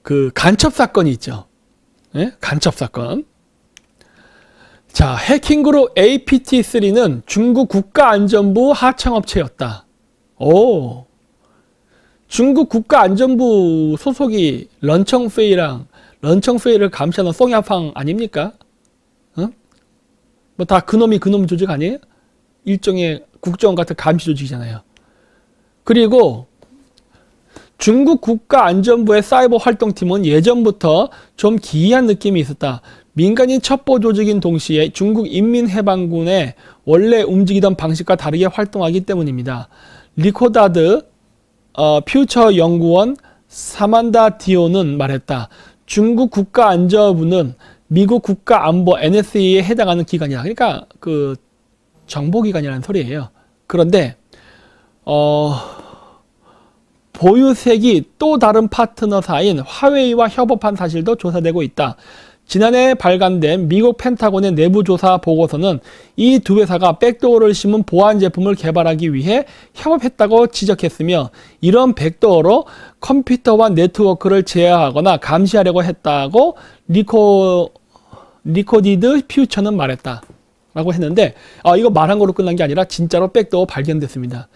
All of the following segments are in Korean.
그 간첩 사건이 있죠. 예? 간첩 사건. 자, 해킹그룹 APT3는 중국 국가안전부 하청업체였다. 오, 중국 국가안전부 소속이 런청페이를 감시하는 송야팡 아닙니까? 어? 뭐 다 그놈이 그놈 조직 아니에요? 일종의 국정원 같은 감시 조직이잖아요. 그리고 중국 국가안전부의 사이버 활동팀은 예전부터 좀 기이한 느낌이 있었다. 민간인 첩보 조직인 동시에 중국 인민해방군의 원래 움직이던 방식과 다르게 활동하기 때문입니다. 리코다드 퓨처 연구원 사만다 디오는 말했다. 중국 국가안전부는 미국 국가안보 NSA에 해당하는 기관이다. 그러니까 그 정보기관이라는 소리예요. 그런데 보유색이 또 다른 파트너사인 화웨이와 협업한 사실도 조사되고 있다. 지난해 발간된 미국 펜타곤의 내부조사 보고서는 이 두 회사가 백도어를 심은 보안 제품을 개발하기 위해 협업했다고 지적했으며 이런 백도어로 컴퓨터와 네트워크를 제어하거나 감시하려고 했다고 리코디드 퓨처는 말했다. 라고 했는데 이거 말한 거로 끝난 게 아니라 진짜로 백도어 발견됐습니다.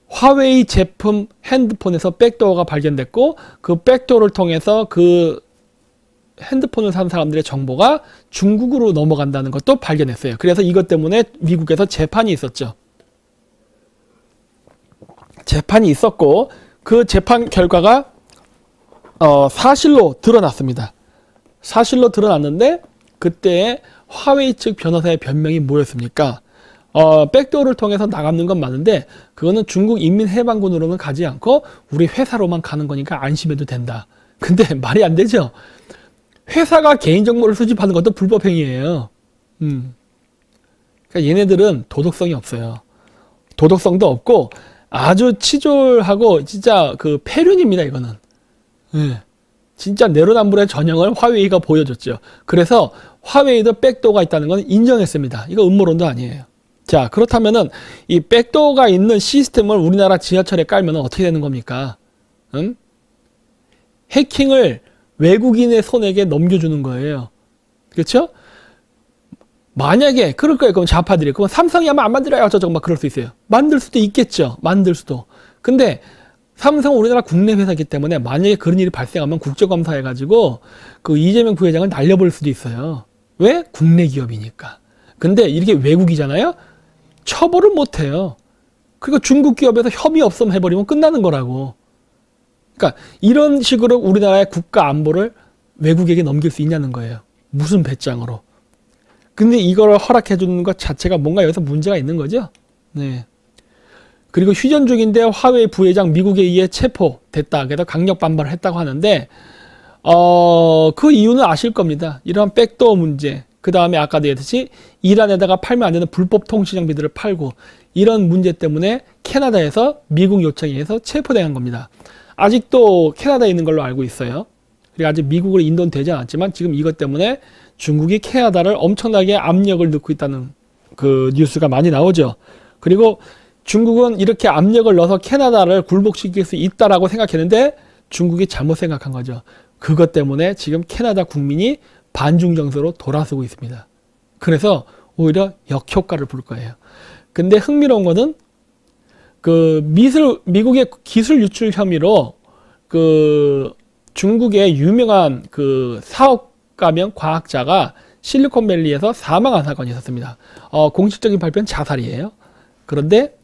화웨이 제품 핸드폰에서 백도어가 발견됐고 그 백도어를 통해서 그 핸드폰을 산 사람들의 정보가 중국으로 넘어간다는 것도 발견했어요. 그래서 이것 때문에 미국에서 재판이 있었죠. 재판이 있었고 그 재판 결과가 사실로 드러났습니다. 사실로 드러났는데 그때 화웨이 측 변호사의 변명이 뭐였습니까? 백도어를 통해서 나가는 건 맞는데 그거는 중국 인민해방군으로는 가지 않고 우리 회사로만 가는 거니까 안심해도 된다. 근데 말이 안 되죠. 회사가 개인정보를 수집하는 것도 불법행위예요. 그러니까 얘네들은 도덕성이 없어요. 도덕성도 없고 아주 치졸하고 진짜 그 폐륜입니다. 이거는. 네. 진짜 내로남불의 전형을 화웨이가 보여줬죠. 그래서 화웨이도 백도어가 있다는 건 인정했습니다. 이거 음모론도 아니에요. 자, 그렇다면은 이 백도어가 있는 시스템을 우리나라 지하철에 깔면 어떻게 되는 겁니까? 응? 해킹을 외국인의 손에게 넘겨주는 거예요. 그렇죠? 만약에 그럴 거예요. 그럼 좌파들이 그럼 삼성이 아마 안 만들어요. 어쩌고 막 그럴 수 있어요. 만들 수도 있겠죠. 만들 수도. 근데 삼성은 우리나라 국내 회사이기 때문에 만약에 그런 일이 발생하면 국정감사해가지고 그 이재명 부회장을 날려버릴 수도 있어요. 왜? 국내 기업이니까. 근데 이렇게 외국이잖아요. 처벌을 못해요. 그리고 중국 기업에서 협의 없음 해버리면 끝나는 거라고. 그러니까 이런 식으로 우리나라의 국가 안보를 외국에게 넘길 수 있냐는 거예요. 무슨 배짱으로. 근데 이거를 허락해 주는 것 자체가 뭔가 여기서 문제가 있는 거죠. 네. 그리고 휴전 중인데 화웨이 부회장 미국에 의해 체포됐다. 그래서 강력 반발을 했다고 하는데 그 이유는 아실 겁니다. 이러한 백도어 문제. 그 다음에 아까도 얘기했듯이 이란에다가 팔면 안 되는 불법 통신 장비들을 팔고 이런 문제 때문에 캐나다에서 미국 요청에 의해서 체포된 겁니다. 아직도 캐나다에 있는 걸로 알고 있어요. 그리고 아직 미국으로 인도는 되지 않았지만 지금 이것 때문에 중국이 캐나다를 엄청나게 압력을 넣고 있다는 그 뉴스가 많이 나오죠. 그리고 중국은 이렇게 압력을 넣어서 캐나다를 굴복시킬 수 있다라고 생각했는데 중국이 잘못 생각한 거죠. 그것 때문에 지금 캐나다 국민이 반중 정서로 돌아서고 있습니다. 그래서 오히려 역효과를 볼 거예요. 근데 흥미로운 거는 그 미국의 기술 유출 혐의로 그 중국의 유명한 그 사업가명 과학자가 실리콘밸리에서 사망한 사건이 있었습니다. 공식적인 발표는 자살이에요. 그런데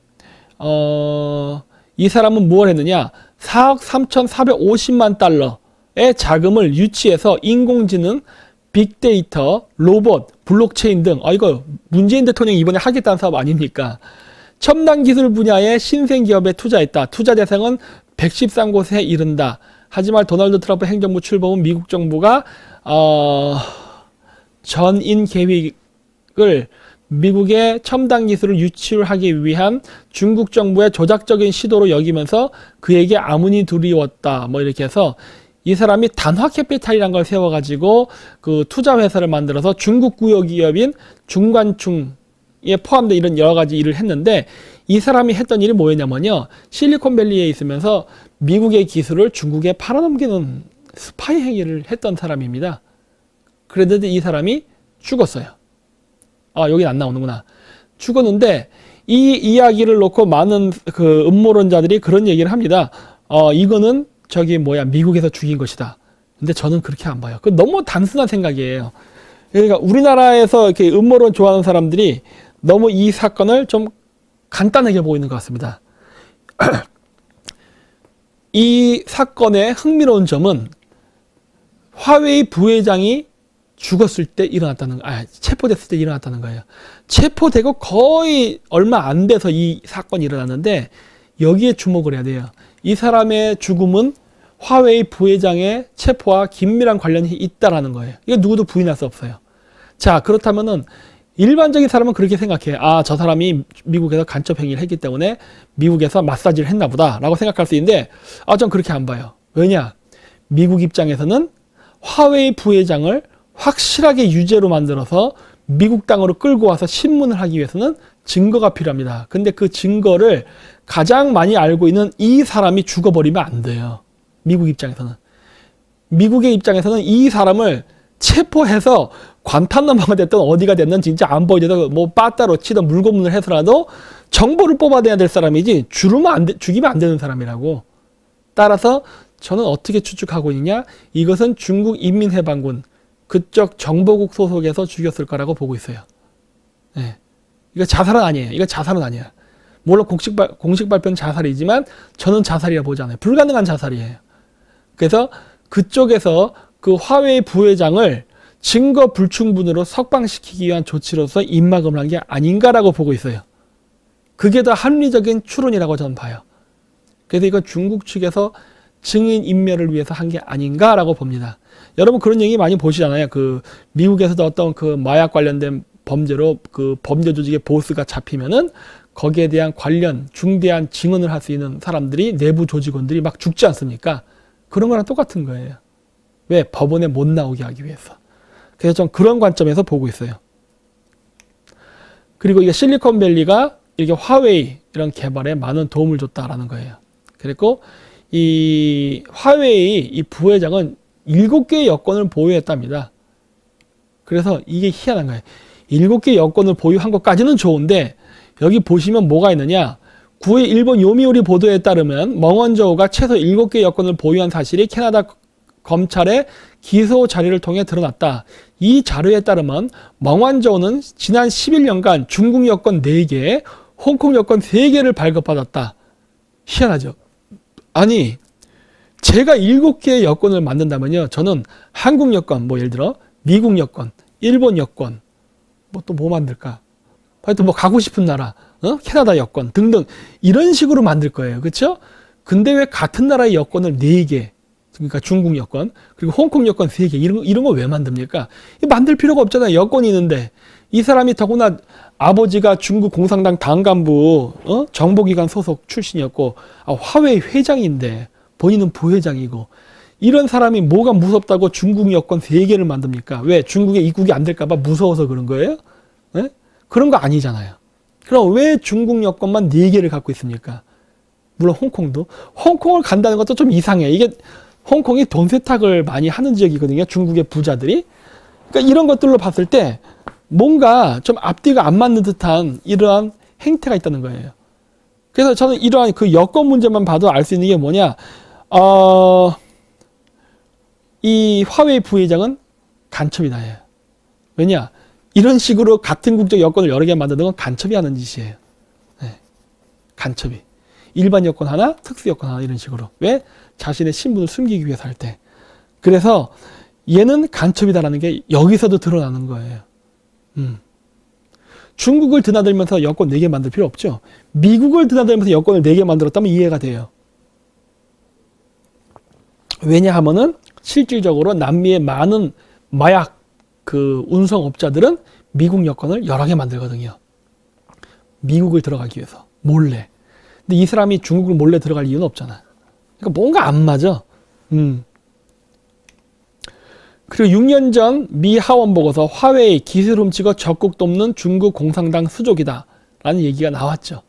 이 사람은 뭘 했느냐? 4억 3,450만 달러의 자금을 유치해서 인공지능, 빅데이터, 로봇, 블록체인 등 이거 문재인 대통령이 이번에 하겠다는 사업 아닙니까? 첨단 기술 분야의 신생 기업에 투자했다. 투자 대상은 113곳에 이른다. 하지만 도널드 트럼프 행정부 출범 후 미국 정부가 전인 계획을 미국의 첨단 기술을 유출하기 위한 중국 정부의 조작적인 시도로 여기면서 그에게 아무니 두려웠다. 뭐 이렇게 해서 이 사람이 단화캐피탈이라는 걸 세워가지고 그 투자 회사를 만들어서 중국 구역 기업인 중관중에 포함된 이런 여러 가지 일을 했는데 이 사람이 했던 일이 뭐였냐면요. 실리콘밸리에 있으면서 미국의 기술을 중국에 팔아넘기는 스파이 행위를 했던 사람입니다. 그런데 이 사람이 죽었어요. 아, 여긴 안 나오는구나. 죽었는데 이 이야기를 놓고 많은 그 음모론자들이 그런 얘기를 합니다. 이거는 미국에서 죽인 것이다. 근데 저는 그렇게 안 봐요. 그 너무 단순한 생각이에요. 그러니까 우리나라에서 이렇게 음모론 좋아하는 사람들이 너무 이 사건을 좀 간단하게 보고 있는 것 같습니다. 이 사건의 흥미로운 점은 화웨이 부회장이 죽었을 때 체포됐을 때 일어났다는 거예요. 체포되고 거의 얼마 안 돼서 이 사건이 일어났는데 여기에 주목을 해야 돼요. 이 사람의 죽음은 화웨이 부회장의 체포와 긴밀한 관련이 있다라는 거예요. 이거 누구도 부인할 수 없어요. 자, 그렇다면은 일반적인 사람은 그렇게 생각해. 아, 저 사람이 미국에서 간첩 행위를 했기 때문에 미국에서 마사지를 했나 보다 라고 생각할 수 있는데, 전 그렇게 안 봐요. 왜냐? 미국 입장에서는 화웨이 부회장을 확실하게 유죄로 만들어서 미국 땅으로 끌고 와서 신문을 하기 위해서는 증거가 필요합니다. 근데 그 증거를 가장 많이 알고 있는 이 사람이 죽어버리면 안 돼요. 미국 입장에서는. 미국의 입장에서는 이 사람을 체포해서 관탄나모가 됐든 어디가 됐든 진짜 안 보이더라도 뭐 빠따로 치든 물고문을 해서라도 정보를 뽑아내야 될 사람이지 죽이면 안 되는 사람이라고. 따라서 저는 어떻게 추측하고 있느냐? 이것은 중국 인민해방군 그쪽 정보국 소속에서 죽였을 거라고 보고 있어요. 네. 이거 자살은 아니에요. 이거 자살은 아니야. 물론 공식 발표는 자살이지만 저는 자살이라 보지 않아요. 불가능한 자살이에요. 그래서 그쪽에서 그 화웨이 부회장을 증거 불충분으로 석방시키기 위한 조치로서 입막음을 한 게 아닌가라고 보고 있어요. 그게 더 합리적인 추론이라고 저는 봐요. 그래서 이건 중국 측에서 증인 인멸을 위해서 한 게 아닌가라고 봅니다. 여러분 그런 얘기 많이 보시잖아요. 그 미국에서도 어떤 그 마약 관련된 범죄로 그 범죄 조직의 보스가 잡히면은 거기에 대한 관련 중대한 증언을 할 수 있는 사람들이 내부 조직원들이 막 죽지 않습니까? 그런 거랑 똑같은 거예요. 왜? 법원에 못 나오게 하기 위해서. 그래서 좀 그런 관점에서 보고 있어요. 그리고 이게 실리콘밸리가 이렇게 화웨이 이런 개발에 많은 도움을 줬다라는 거예요. 그리고 이 화웨이 이 부회장은 7개의 여권을 보유했답니다. 그래서 이게 희한한 거예요. 7개의 여권을 보유한 것까지는 좋은데 여기 보시면 뭐가 있느냐. 9일 일본 요미우리 보도에 따르면 멍원저우가 최소 7개의 여권을 보유한 사실이 캐나다 검찰의 기소 자료를 통해 드러났다. 이 자료에 따르면 멍원저우는 지난 11년간 중국 여권 4개, 홍콩 여권 3개를 발급받았다. 희한하죠. 아니 제가 7개의 여권을 만든다면요. 저는 한국 여권, 뭐 예를 들어 미국 여권, 일본 여권, 뭐 또 뭐 만들까? 하여튼 뭐 가고 싶은 나라, 캐나다 여권 등등 이런 식으로 만들 거예요. 그렇죠? 근데 왜 같은 나라의 여권을 4개, 그러니까 중국 여권, 그리고 홍콩 여권 3개 이런 거 왜 만듭니까? 만들 필요가 없잖아요. 여권이 있는데. 이 사람이 더구나 아버지가 중국 공산당 당간부 정보기관 소속 출신이었고 화웨이 회장인데 본인은 부회장이고 이런 사람이 뭐가 무섭다고 중국 여권 3개를 만듭니까? 왜? 중국에 입국이 안 될까 봐 무서워서 그런 거예요? 네? 그런 거 아니잖아요. 그럼 왜 중국 여권만 4개를 갖고 있습니까? 물론 홍콩도. 홍콩을 간다는 것도 좀 이상해. 이게 홍콩이 돈 세탁을 많이 하는 지역이거든요. 중국의 부자들이. 그러니까 이런 것들로 봤을 때 뭔가 좀 앞뒤가 안 맞는 듯한 이러한 행태가 있다는 거예요. 그래서 저는 이러한 그 여권 문제만 봐도 알 수 있는 게 뭐냐. 이 화웨이 부회장은 간첩이다. 왜냐? 이런 식으로 같은 국적 여권을 여러 개 만드는 건 간첩이 하는 짓이에요. 네. 간첩이. 일반 여권 하나, 특수 여권 하나 이런 식으로. 왜? 자신의 신분을 숨기기 위해서 할 때. 그래서 얘는 간첩이다라는 게 여기서도 드러나는 거예요. 중국을 드나들면서 여권 4개 만들 필요 없죠. 미국을 드나들면서 여권을 4개 만들었다면 이해가 돼요. 왜냐하면은 실질적으로 남미의 많은 마약 그 운송업자들은 미국 여권을 여러 개 만들거든요. 미국을 들어가기 위해서 몰래. 근데 이 사람이 중국을 몰래 들어갈 이유는 없잖아. 그러니까 뭔가 안 맞아. 그리고 6년 전 미 하원 보고서 화웨이 기술 훔치고 적국 돕는 중국 공산당 수족이다 라는 얘기가 나왔죠.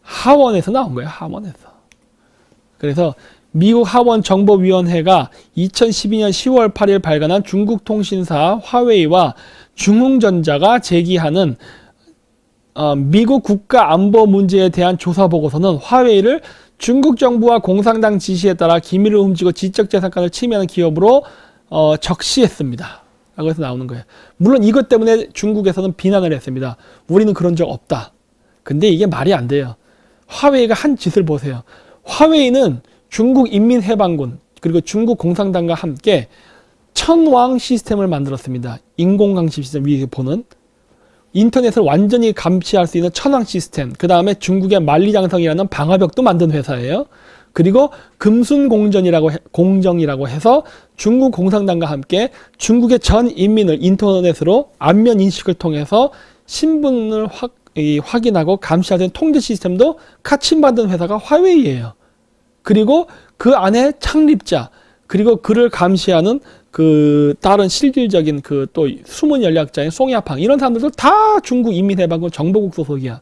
하원에서 나온 거예요. 하원에서. 그래서 미국 하원정보위원회가 2012년 10월 8일 발간한 중국 통신사 화웨이와 중흥전자가 제기하는 미국 국가 안보 문제에 대한 조사 보고서는 화웨이를 중국 정부와 공산당 지시에 따라 기밀을 훔치고 지적재산권을 침해하는 기업으로 적시했습니다. 라고 해서 나오는 거예요. 물론 이것 때문에 중국에서는 비난을 했습니다. 우리는 그런 적 없다. 근데 이게 말이 안 돼요. 화웨이가 한 짓을 보세요. 화웨이는 중국 인민해방군 그리고 중국 공산당과 함께 천왕 시스템을 만들었습니다. 인공감시 시스템 위에 보는 인터넷을 완전히 감시할 수 있는 천왕 시스템, 그 다음에 중국의 만리장성이라는 방화벽도 만든 회사예요. 그리고 금순공정이라고 해서 중국 공산당과 함께 중국의 전 인민을 인터넷으로 안면 인식을 통해서 신분을 확인하고 감시할 수 있는 통제 시스템도 같이 만든 회사가 화웨이예요. 그리고 그 안에 창립자, 그리고 그를 감시하는 그 다른 실질적인 그 또 숨은 전략자인 송야팡 이런 사람들도 다 중국 인민해방군 정보국 소속이야.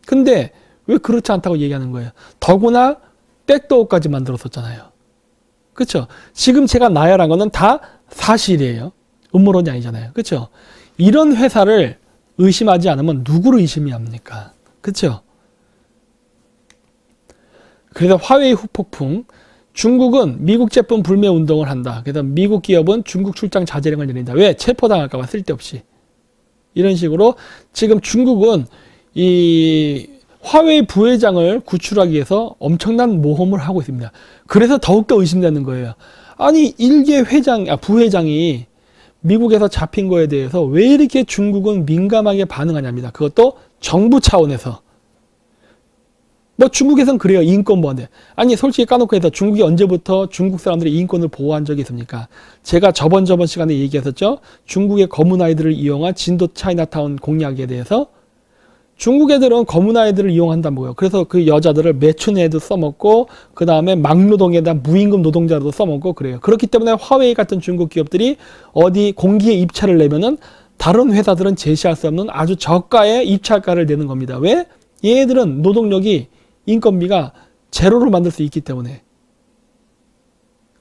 근데 왜 그렇지 않다고 얘기하는 거예요? 더구나 백도어까지 만들었었잖아요. 그렇죠? 지금 제가 나열한 거는 다 사실이에요. 음모론이 아니잖아요. 그렇죠? 이런 회사를 의심하지 않으면 누구를 의심합니까? 그렇죠? 그래서 화웨이 후폭풍, 중국은 미국 제품 불매 운동을 한다. 그래서 미국 기업은 중국 출장 자제령을 내린다. 왜? 체포당할까 봐 쓸데없이. 이런 식으로 지금 중국은 이 화웨이 부회장을 구출하기 위해서 엄청난 모험을 하고 있습니다. 그래서 더욱더 의심되는 거예요. 아니 일개 부회장이 미국에서 잡힌 거에 대해서 왜 이렇게 중국은 민감하게 반응하냐입니다. 그것도 정부 차원에서. 뭐 중국에선 그래요. 인권 보호한데. 아니 솔직히 까놓고 해서 중국이 언제부터 중국 사람들의 인권을 보호한 적이 있습니까? 제가 저번 시간에 얘기했었죠. 중국의 검은 아이들을 이용한 진도 차이나타운 공약에 대해서 중국 애들은 검은 아이들을 이용한다는 거예요. 그래서 그 여자들을 매춘에도 써먹고 그 다음에 막노동에다 무임금 노동자로도 써먹고 그래요. 그렇기 때문에 화웨이 같은 중국 기업들이 어디 공기에 입찰을 내면은 다른 회사들은 제시할 수 없는 아주 저가의 입찰가를 내는 겁니다. 왜? 얘네들은 노동력이 인건비가 제로로 만들 수 있기 때문에.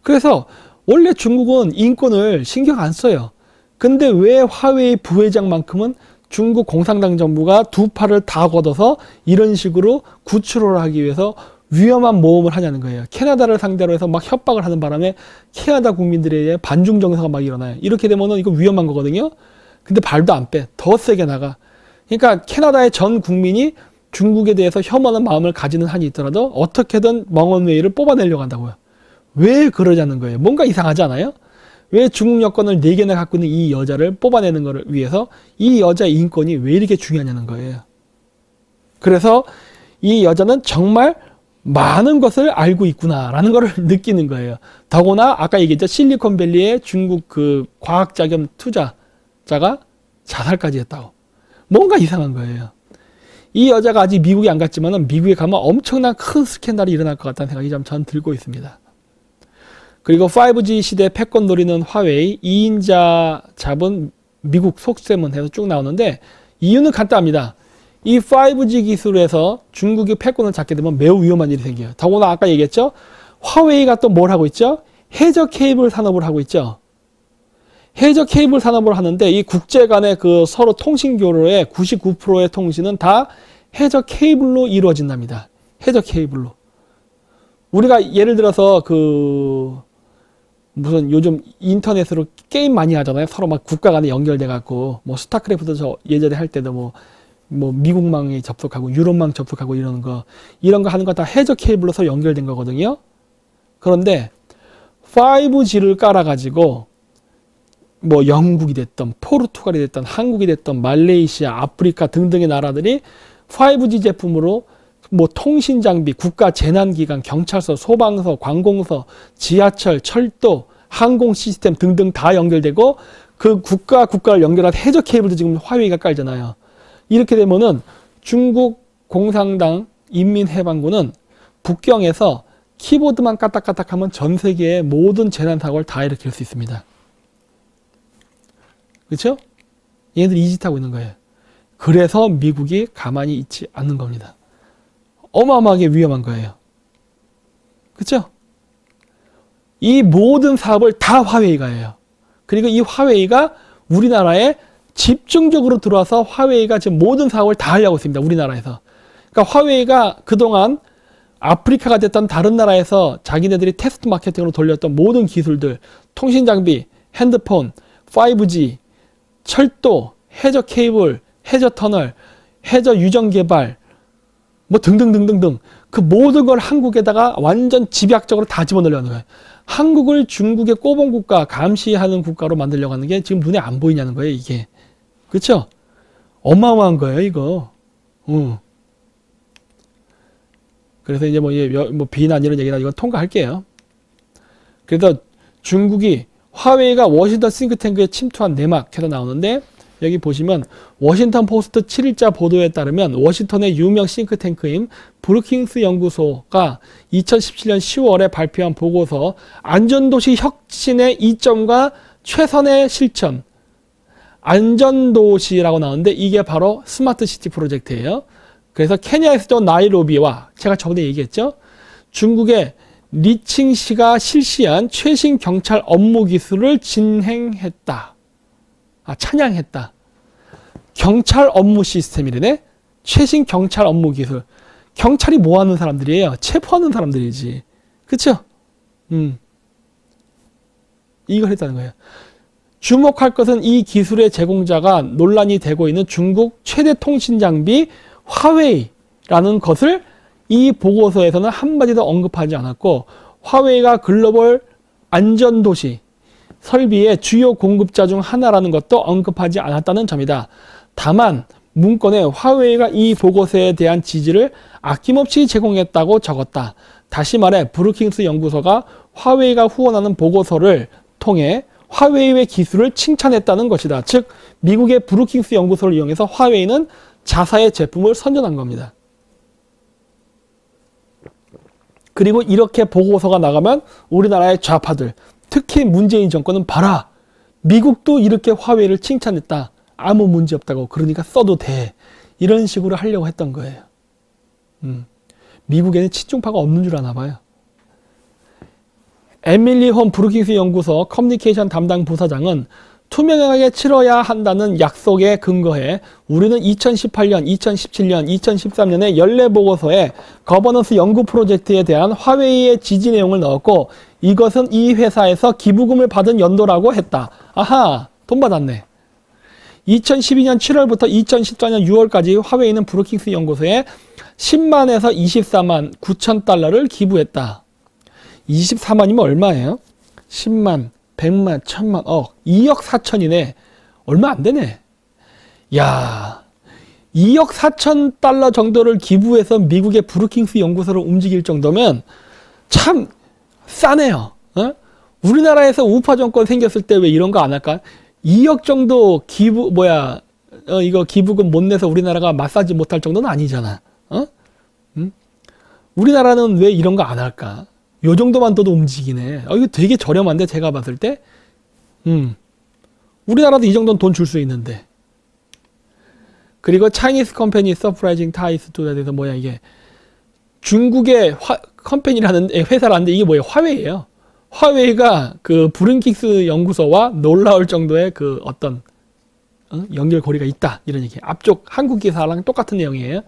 그래서 원래 중국은 인권을 신경 안 써요. 근데 왜 화웨이 부회장만큼은 중국 공산당 정부가 두 팔을 다 걷어서 이런 식으로 구출을 하기 위해서 위험한 모험을 하냐는 거예요. 캐나다를 상대로 해서 막 협박을 하는 바람에 캐나다 국민들의 반중 정서가 막 일어나요. 이렇게 되면은 이거 위험한 거거든요. 근데 발도 안 빼. 더 세게 나가. 그러니까 캐나다의 전 국민이 중국에 대해서 혐오하는 마음을 가지는 한이 있더라도 어떻게든 멍원웨이를 뽑아내려고 한다고요. 왜 그러자는 거예요? 뭔가 이상하지 않아요? 왜 중국 여권을 4개나 갖고 있는 이 여자를 뽑아내는 것을 위해서 이 여자의 인권이 왜 이렇게 중요하냐는 거예요. 그래서 이 여자는 정말 많은 것을 알고 있구나라는 걸 느끼는 거예요. 더구나 아까 얘기했죠. 실리콘밸리의 중국 그 과학자 겸 투자자가 자살까지 했다고. 뭔가 이상한 거예요. 이 여자가 아직 미국에 안 갔지만 미국에 가면 엄청난 큰 스캔들이 일어날 것 같다는 생각이 전 들고 있습니다. 그리고 5G 시대 패권 노리는 화웨이 2인자 잡은 미국 속셈은 해서 쭉 나오는데 이유는 간단합니다. 이 5G 기술에서 중국이 패권을 잡게 되면 매우 위험한 일이 생겨요. 더구나 아까 얘기했죠. 화웨이가 또 뭘 하고 있죠? 해저 케이블 산업을 하고 있죠. 해저 케이블 산업을 하는데 이 국제 간의 그 서로 통신 교류의 99%의 통신은 다 해저 케이블로 이루어진답니다. 해저 케이블로. 우리가 예를 들어서 그 무슨 요즘 인터넷으로 게임 많이 하잖아요. 서로 막 국가 간에 연결돼 갖고 뭐 스타크래프트 저 예전에 할 때도 뭐 미국망에 접속하고 유럽망 접속하고 이런 거 하는 거 다 해저 케이블로서 연결된 거거든요. 그런데 5G를 깔아 가지고 뭐 영국이 됐던 포르투갈이 됐던 한국이 됐던 말레이시아, 아프리카 등등의 나라들이 5G 제품으로 뭐 통신 장비, 국가 재난기관, 경찰서, 소방서, 관공서, 지하철, 철도, 항공 시스템 등등 다 연결되고 그 국가를 연결한 해저 케이블도 지금 화웨이가 깔잖아요. 이렇게 되면은 중국 공산당 인민해방군은 북경에서 키보드만 까딱까딱하면 전 세계의 모든 재난 사고를 다 일으킬 수 있습니다. 그렇죠? 얘네들이 이 짓 하고 있는 거예요. 그래서 미국이 가만히 있지 않는 겁니다. 어마어마하게 위험한 거예요. 그렇죠? 이 모든 사업을 다 화웨이가 해요. 그리고 이 화웨이가 우리나라에 집중적으로 들어와서 화웨이가 지금 모든 사업을 다 하려고 있습니다. 우리나라에서. 그러니까 화웨이가 그동안 아프리카가 됐던 다른 나라에서 자기네들이 테스트 마케팅으로 돌렸던 모든 기술들, 통신 장비, 핸드폰, 5G, 철도, 해저 케이블, 해저 터널, 해저 유전 개발, 뭐 등등등등등 그 모든 걸 한국에다가 완전 집약적으로 다 집어넣으려는 거예요. 한국을 중국의 꼬봉 국가, 감시하는 국가로 만들려고 하는 게 지금 눈에 안 보이냐는 거예요, 이게. 그렇죠? 어마어마한 거예요, 이거. 그래서 이제 뭐 비난 이런 얘기나 이건 통과할게요. 그래서 중국이 화웨이가 워싱턴 싱크탱크에 침투한 내막해서 나오는데, 여기 보시면 워싱턴 포스트 7일자 보도에 따르면 워싱턴의 유명 싱크탱크인 브루킹스 연구소가 2017년 10월에 발표한 보고서 안전도시 혁신의 이점과 최선의 실천, 안전도시라고 나오는데 이게 바로 스마트시티 프로젝트예요. 그래서 케냐의 수도 나이로비와 제가 저번에 얘기했죠. 중국의 리칭시가 실시한 최신 경찰 업무 기술을 찬양했다. 경찰 업무 시스템이래네. 최신 경찰 업무 기술. 경찰이 뭐 하는 사람들이에요? 체포하는 사람들이지. 그쵸? 이걸 했다는 거예요. 주목할 것은 이 기술의 제공자가 논란이 되고 있는 중국 최대 통신 장비 화웨이라는 것을 이 보고서에서는 한마디도 언급하지 않았고, 화웨이가 글로벌 안전도시 설비의 주요 공급자 중 하나라는 것도 언급하지 않았다는 점이다. 다만 문건에 화웨이가 이 보고서에 대한 지지를 아낌없이 제공했다고 적었다. 다시 말해 브루킹스 연구소가 화웨이가 후원하는 보고서를 통해 화웨이의 기술을 칭찬했다는 것이다. 즉 미국의 브루킹스 연구소를 이용해서 화웨이는 자사의 제품을 선전한 겁니다. 그리고 이렇게 보고서가 나가면 우리나라의 좌파들, 특히 문재인 정권은 봐라, 미국도 이렇게 화웨이를 칭찬했다, 아무 문제 없다고, 그러니까 써도 돼, 이런 식으로 하려고 했던 거예요. 미국에는 친중파가 없는 줄 아나 봐요. 에밀리 홈 브루킹스 연구소 커뮤니케이션 담당 부사장은 투명하게 치러야 한다는 약속에 근거해 우리는 2018년, 2017년, 2013년에 연례 보고서에 거버넌스 연구 프로젝트에 대한 화웨이의 지지 내용을 넣었고, 이것은 이 회사에서 기부금을 받은 연도라고 했다. 아하, 돈 받았네. 2012년 7월부터 2014년 6월까지 화웨이는 브루킹스 연구소에 10만에서 24만 9천 달러를 기부했다. 24만이면 얼마예요? 10만, 100만, 1000만, 억, 2억 4천이네. 얼마 안 되네. 야, 2억 4천 달러 정도를 기부해서 미국의 브루킹스 연구소를 움직일 정도면 참 싸네요. 어? 우리나라에서 우파 정권 생겼을 때 왜 이런 거 안 할까? 2억 정도 이거 기부금 못 내서 우리나라가 마사지 못할 정도는 아니잖아. 어? 우리나라는 왜 이런 거 안 할까? 요 정도만 둬도 움직이네. 이거 되게 저렴한데, 제가 봤을 때. 우리나라도 이 정도는 돈 줄 수 있는데. 그리고 차이니스 컴퍼니 서프라이징 타이스 투에 대해서 이게 중국의 컴퍼니라는 회사라는데 이게 뭐예요? 화웨이예요. 화웨이가 그 브루킹스 연구소와 놀라울 정도의 그 어떤 연결고리가 있다, 이런 얘기. 앞쪽 한국 기사랑 똑같은 내용이에요.